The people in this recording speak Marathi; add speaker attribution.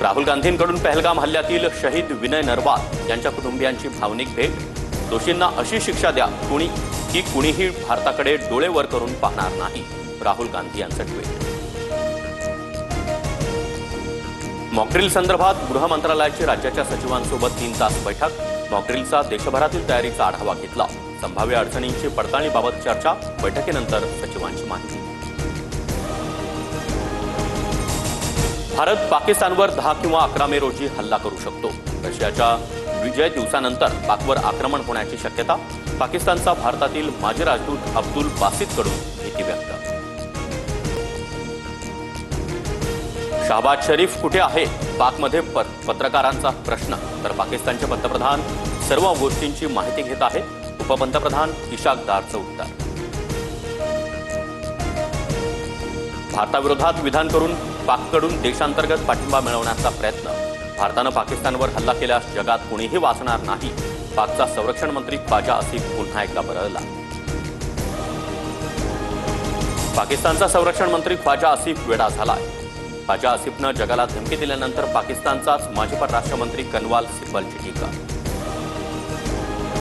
Speaker 1: राहुल गांधींकडून पहलगाम हल्ल्यातील शहीद विनय नरवाल यांच्या कुटुंबियांची भावनिक भेट। दोषींना अशी शिक्षा द्या की कुणीही भारताकडे डोळे वर करून पाहणार नाही, राहुल गांधी यांचं ट्विट। मॉकड्रिल संदर्भात गृह मंत्रालयाची राज्याच्या सचिवांसोबत 3 तास बैठक। मॉकड्रिलचा देशभरातील तयारीचा आढावा घेतला। संभाव्य अडचणींची पडताळणीबाबत चर्चा। बैठकीनंतर सचिवांची माहिती। भारत पाकिस्तानवर 10 किंवा 11 मे रोजी हल्ला करू शकतो। रशियाच्या विजय दिवसानंतर पाकवर आक्रमण होण्याची शक्यता। पाकिस्तानचा भारतातील माजी राजदूत अब्दुल बासितकडून भीती व्यक्त। शहबाज शरीफ कुठे आहे? पाकमध्ये पत्रकारांचा प्रश्न। तर पाकिस्तानचे पंतप्रधान सर्व गोष्टींची माहिती घेत आहेत। उपपंतप्रधान इशाक दारचं उत्तर। भारताविरोधात विधान करून पाककडून देशांतर्गत पाठिंबा मिळवण्याचा प्रयत्न। भारतानं पाकिस्तानवर हल्ला केल्यास जगात कुणीही वाचणार नाही। पाकचा संरक्षण मंत्री ख्वाजा आसिफ पुन्हा एकदा बरळला। पाकिस्तानचा संरक्षण मंत्री ख्वाजा आसिफ वेडा झालाय। ख्वाजा आसिफनं जगाला धमकी दिल्यानंतर पाकिस्तानचाच माजी परराष्ट्र मंत्री कनवाल सिब्बलची टीका।